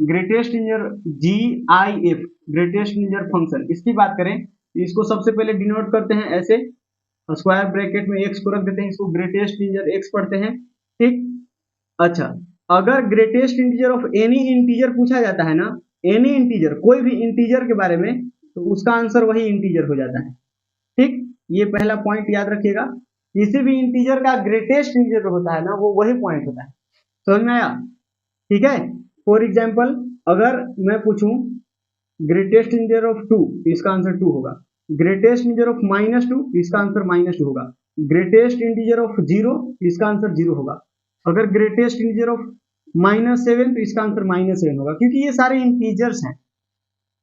Greatest integer GIF, greatest integer function, इसकी बात करें इसको सबसे पहले डिनोट करते हैं ऐसे, स्क्वायर ब्रैकेट में x को रख देते हैं, इसको ग्रेटेस्ट इंटीजर x पढ़ते हैं, ठीक। अच्छा, अगर greatest integer of any integer पूछा जाता है ना, एनी इंटीजर, कोई भी इंटीजर के बारे में, तो उसका आंसर वही इंटीजर हो जाता है, ठीक। ये पहला पॉइंट याद रखिएगा, किसी भी इंटीजर का ग्रेटेस्ट इंटीजर होता है ना, वो वही पॉइंट होता है, समझ में आया, ठीक है। फॉर एग्जाम्पल अगर मैं पूछूं ग्रेटेस्ट इंटीजर ऑफ 2, तो इसका आंसर 2 होगा, ग्रेटेस्ट इंटीजर ऑफ -2, इसका आंसर -2 होगा, ग्रेटेस्ट इंटीजर ऑफ 0, इसका आंसर 0 होगा, अगर ग्रेटेस्ट इंटीजर ऑफ -7, तो इसका आंसर -7 होगा, क्योंकि ये सारे इंटीजर्स हैं।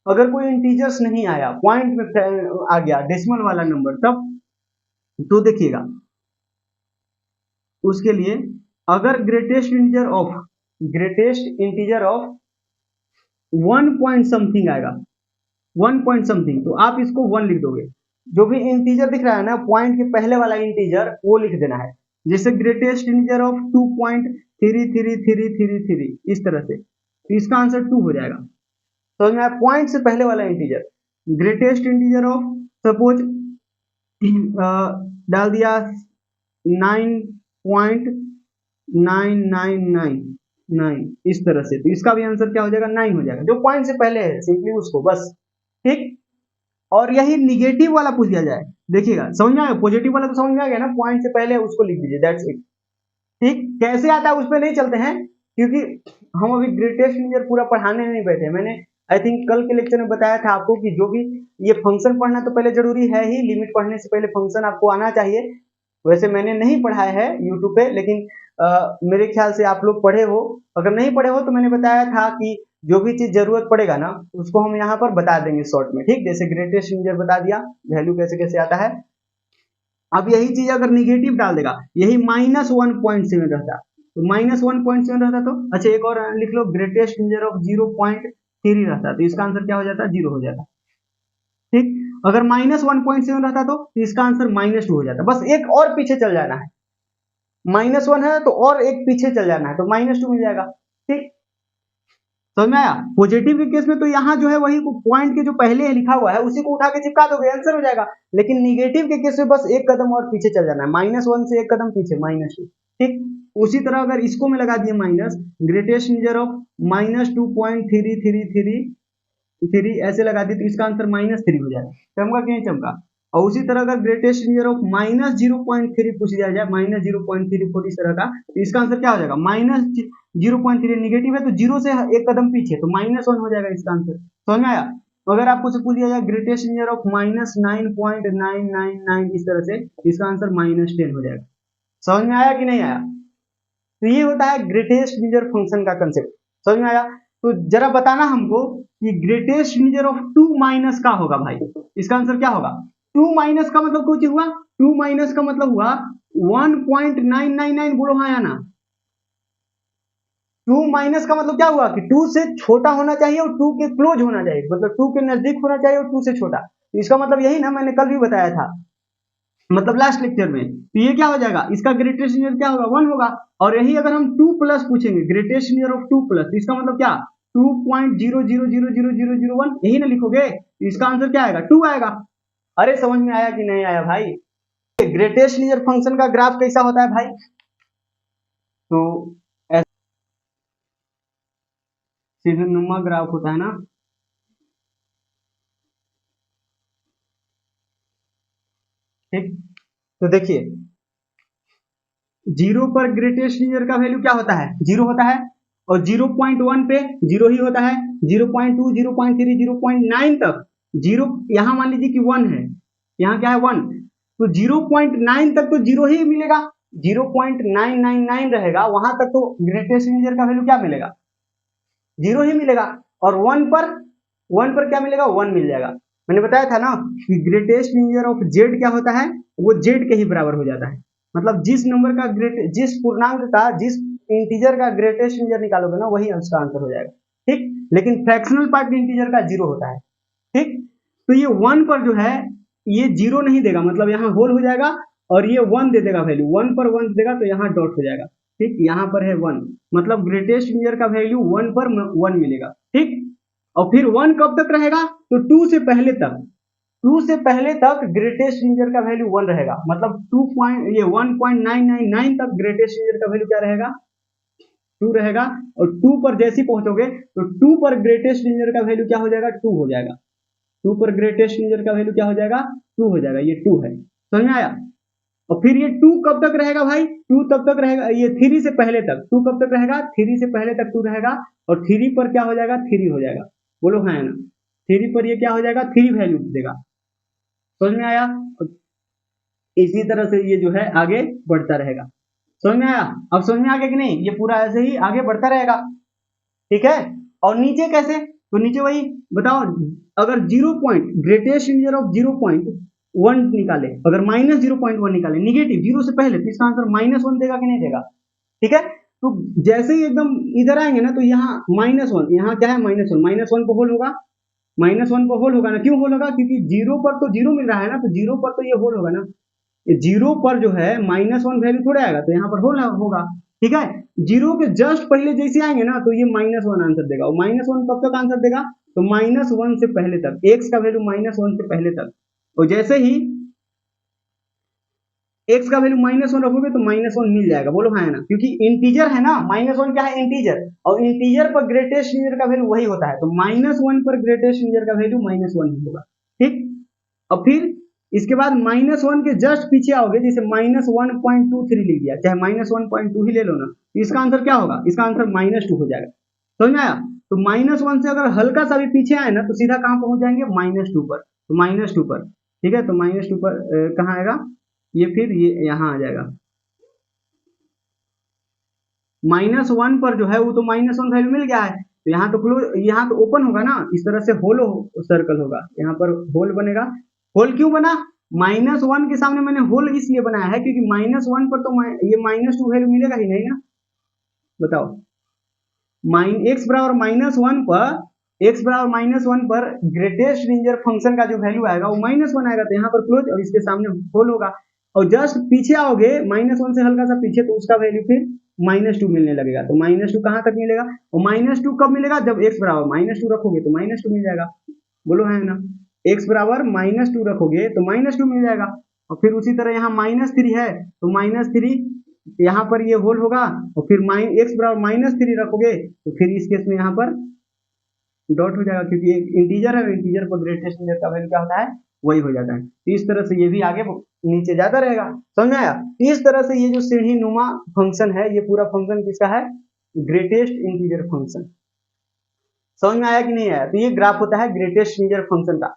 अगर कोई इंटीजर्स नहीं आया, पॉइंट में आ गया डेसिमल वाला नंबर, तब तो देखिएगा उसके लिए अगर greatest integer of 1 point something आएगा, 1 पॉइंट समथिंग, तो आप इसको 1 लिख दोगे। जो भी इंटीजर दिख रहा है ना, पॉइंट के पहले वाला इंटीजर, वो लिख देना है, जैसे ग्रेटेस्ट इंटीजर ऑफ 2.3333, इस तरह से, तो इसका आंसर 2 हो जाएगा। तो मैं पॉइंट से पहले वाला integer, greatest integer of suppose डाल दिया 9.9999, इस तरह से, तो इसका भी आंसर क्या हो जाएगा, 9 हो जाएगा, जो पॉइंट से पहले है, सिंपली उसको बस, ठीक। और यही निगेटिव वाला पूछ दिया जाए, देखिएगा समझ में आ गया, पॉजिटिव वाला तो समझ में आ गया ना, पॉइंट से पहले उसको लिख दीजिए, दैट्स इट, ठीक। कैसे आता है उस पर नहीं चलते हैं, क्योंकि हम अभी ग्रेटेस्ट इंटीजर पूरा पढ़ाने नहीं बैठे। मैंने आई थिंक कल के लेक्चर में बताया था आपको कि जो भी ये फंक्शन पढ़ना तो पहले जरूरी है ही, लिमिट पढ़ने से पहले फंक्शन आपको आना चाहिए। वैसे मैंने नहीं पढ़ाया है यूट्यूब पे, लेकिन मेरे ख्याल से आप लोग पढ़े हो, अगर नहीं पढ़े हो तो मैंने बताया था कि जो भी चीज जरूरत पड़ेगा ना, उसको हम यहाँ पर बता देंगे शॉर्ट में, ठीक। जैसे ग्रेटेस्ट इंटीजर बता दिया, वैल्यू कैसे कैसे आता है। अब यही चीज अगर निगेटिव डाल देगा, यही -1.7 रहता, तो -1.7 रहता, तो अच्छा एक और लिख लो, ग्रेटेस्ट इंटीजर ऑफ 0.3 रहता, तो इसका आंसर क्या हो जाता, 0 हो जाता, ठीक। अगर -1.7 रहता तो इसका आंसर -2 हो जाता, बस एक और पीछे चल जाना है, -1 है तो और एक पीछे चल जाना है, तो -2 मिल जाएगा, ठीक। समझ में आया। पॉजिटिव के केस में तो यहाँ जो है वही पॉइंट के जो पहले लिखा हुआ है उसी को उठा के चिपका दोगे, आंसर हो जाएगा। लेकिन निगेटिव के केस में बस एक कदम और पीछे चल जाना है, -1 से एक कदम पीछे, -2, ठीक। उसी तरह अगर इसको में लगा दिए माइनस, ग्रेटेस्ट इंटीजर ऑफ -2.3333 ऐसे लगा दिए, तो इसका आंसर -3 हो जाएगा, चमका कि नहीं चमका। और उसी तरह अगर ग्रेटेस्ट इंटीजर ऑफ -0.3 पूछ दिया जाए, -0.34 इस तरह का, तो इसका आंसर क्या हो जाएगा, -0.3 निगेटिव है तो 0 से एक कदम पीछे, तो -1 हो जाएगा इसका आंसर, समझ में आया। अगर आपको से पूछ दिया जाए ग्रेटेस्ट इंटीजर ऑफ -9.999 इस तरह से, इसका आंसर -10 हो जाएगा, समझ में आया कि नहीं आया। तो ये होता है ग्रेटेस्ट इंटीजर फंक्शन का कंसेप्ट, समझ में आया। तो जरा बताना हमको कि ग्रेटेस्ट इंटीजर ऑफ 2 माइनस का होगा भाई, इसका आंसर क्या होगा। 2 माइनस का मतलब कुछ हुआ, 2 माइनस का मतलब हुआ 1.999, बोलो हाँ या ना। 2 माइनस का मतलब क्या हुआ कि 2 से छोटा होना चाहिए और 2 के क्लोज होना चाहिए, मतलब 2 के नजदीक होना चाहिए और 2 से छोटा, तो इसका मतलब यही ना, मैंने कल भी बताया था, मतलब लास्ट लेक्चर में। तो ये क्या हो जाएगा, इसका ग्रेटेस्ट इंटीजर क्या होगा, 1 होगा। और यही अगर हम 2 प्लस पूछेंगे, ग्रेटेस्ट इंटीजर ऑफ 2 प्लस, तो इसका मतलब क्या, 2.000001, यही ना लिखोगे, तो इसका आंसर क्या आएगा, 2 आएगा। अरे समझ में आया कि नहीं आया भाई। ग्रेटेस्ट इंटीजर फंक्शन का ग्राफ कैसा होता है भाई, तो सीधे ग्राफ होता है ना, ठीक। तो देखिए 0 पर ग्रेटेस्ट इंटीजर का वैल्यू क्या होता है, 0 होता है, और 0.1 पे 0 ही होता है, 0.2, 0.3, 0.9 तक 0, यहाँ मान लीजिए कि 1 है, यहाँ क्या है 1, तो 0.9 तक तो 0 ही मिलेगा, 0.999 रहेगा वहां तक, तो ग्रेटेस्ट इंटीजर का वैल्यू क्या मिलेगा, 0 ही मिलेगा। और 1 पर क्या मिलेगा, 1 मिल जाएगा। मैंने बताया था ना कि ग्रेटेस्ट इंटीजर ऑफ जेड क्या होता है, वो जेड के ही बराबर हो जाता है, मतलब जिस नंबर का जिस पूर्णांक का, जिस इंटीजर का ग्रेटेस्ट इंटीजर निकालोगे ना, वही उसका आंसर हो जाएगा, ठीक। लेकिन फ्रैक्शनल पार्ट इंटीजर का 0 होता है, ठीक। तो ये 1 पर जो है ये 0 नहीं देगा, मतलब यहाँ होल हो जाएगा, और ये 1 दे देगा वैल्यू, 1 पर 1 देगा तो यहाँ डॉट हो जाएगा, ठीक, यहाँ पर है 1, मतलब ग्रेटेस्ट इंटीजर का वैल्यू 1 पर 1 मिलेगा। ठीक, और फिर 1 कब तक रहेगा, तो 2 से पहले तक, 2 से पहले तक ग्रेटेस्ट इंटीजर का वैल्यू 1 रहेगा, मतलब 1.999 तक ग्रेटेस्ट इंटीजर का वैल्यू क्या रहेगा, 2 रहेगा। और 2 पर जैसे ही पहुंचोगे तो 2 पर ग्रेटेस्ट इंटीजर का वैल्यू क्या हो जाएगा, 2 हो जाएगा। 2 पर ग्रेटेस्ट इंटीजर का वैल्यू क्या हो जाएगा, 2 हो जाएगा, ये 2 है, समझ में आया। और फिर ये 2 कब तक रहेगा भाई, 2 तब तक रहेगा, ये 3 से पहले तक, 2 कब तक रहेगा, 3 से पहले तक 2 रहेगा, और 3 पर क्या हो जाएगा, 3 हो जाएगा, बोलो हाँ ना। 3 पर ये क्या हो जाएगा, 3 वैल्यू देगा, समझ में आया। इसी तरह से ये जो है आगे बढ़ता रहेगा, समझ में आया। अब समझ में आ गया कि नहीं, ये पूरा ऐसे ही आगे बढ़ता रहेगा, ठीक है। और नीचे कैसे, तो नीचे वही बताओ, अगर 0 पॉइंट ग्रेटेस्ट इंटीजर ऑफ 0.1 निकाले, अगर -0.1 निकाले निगेटिव 0 से पहले, तो इसका आंसर -1 देगा कि नहीं देगा, ठीक है। तो जैसे ही एकदम इधर आएंगे ना, तो यहाँ -1, यहाँ क्या है -1 को होल होगा, -1 को होल होगा ना, क्यों होल होगा, क्योंकि 0 पर तो 0 मिल रहा है ना, तो 0 पर तो ये होल होगा ना, 0 पर जो है -1 वैल्यू थोड़े आएगा, तो यहाँ पर होल होगा, ठीक है। 0 के जस्ट पहले जैसे आएंगे ना, तो ये -1 आंसर देगा, और -1 कब तक आंसर देगा, तो -1 से पहले तक, x का वैल्यू -1 से पहले तक। और जैसे ही x का वैल्यू -1 रखोगे तो -1 मिल जाएगा, बोलो हाँ है ना, क्योंकि इंटीजर है ना, -1 क्या है, इंटीजर, और इंटीजर पर ग्रेटेस्ट इंटीजर का वैल्यू वही होता है, तो -1 पर ग्रेटेस्ट इंटीजर का वैल्यू -1 ही होगा, ठीक। और फिर इसके बाद -1 के जस्ट पीछे आओगे, जैसे -1.23 लिख दिया, चाहे -1.2 ही ले लो ना, इसका आंसर क्या होगा, इसका आंसर -2 हो जाएगा, समझ में आया। तो -1 से अगर हल्का सा भी पीछे आए ना, तो सीधा कहां पहुंच जाएंगे, -2 पर, तो -2 पर, ठीक है। तो -2 पर कहां आएगा, ये फिर ये यहां आ जाएगा, -1 पर जो है वो तो -1 वैल्यू मिल गया है, तो यहाँ तो क्लोज, यहाँ तो ओपन होगा ना, इस तरह से होल सर्कल होगा, यहाँ पर होल बनेगा। होल क्यों बना, -1 के सामने मैंने होल इसलिए बनाया है क्योंकि -1 पर तो ये -2 वैल्यू मिलेगा ही नहीं ना, बताओ। x बराबर -1 पर, x बराबर -1 पर ग्रेटेस्ट इंटीजर फंक्शन का जो वैल्यू आएगा वो -1 आएगा, तो यहाँ पर क्लोज, और इसके सामने होल होगा। और जस्ट पीछे आओगे -1 से हल्का सा पीछे, तो उसका वैल्यू फिर -2 मिलने लगेगा, तो -2 कहां तक मिलेगा, और -2 कब मिलेगा, जब x बराबर -2 रखोगे तो -2 मिल जाएगा, बोलो है ना। x बराबर -2 रखोगे तो -2 मिल जाएगा। और फिर उसी तरह यहाँ -3 है, तो -3 यहाँ पर ये होल होगा, और फिर x बराबर -3 रखोगे, तो फिर इस केस में यहाँ पर डॉट हो जाएगा, क्योंकि एक इंटीजर है, इंटीजर पर ग्रेटेस्ट इंटीजर का वैल्यू क्या होता है, वही हो जाता है। तो इस तरह से ये भी आगे नीचे जाता रहेगा, समझ में आया। इस तरह से ये जो सीढ़ी नुमा फंक्शन है, ये पूरा फंक्शन किसका है, ग्रेटेस्ट इंटीजर फंक्शन, समझ में आया कि नहीं आया। तो ये ग्राफ होता है ग्रेटेस्ट इंटीजर फंक्शन का।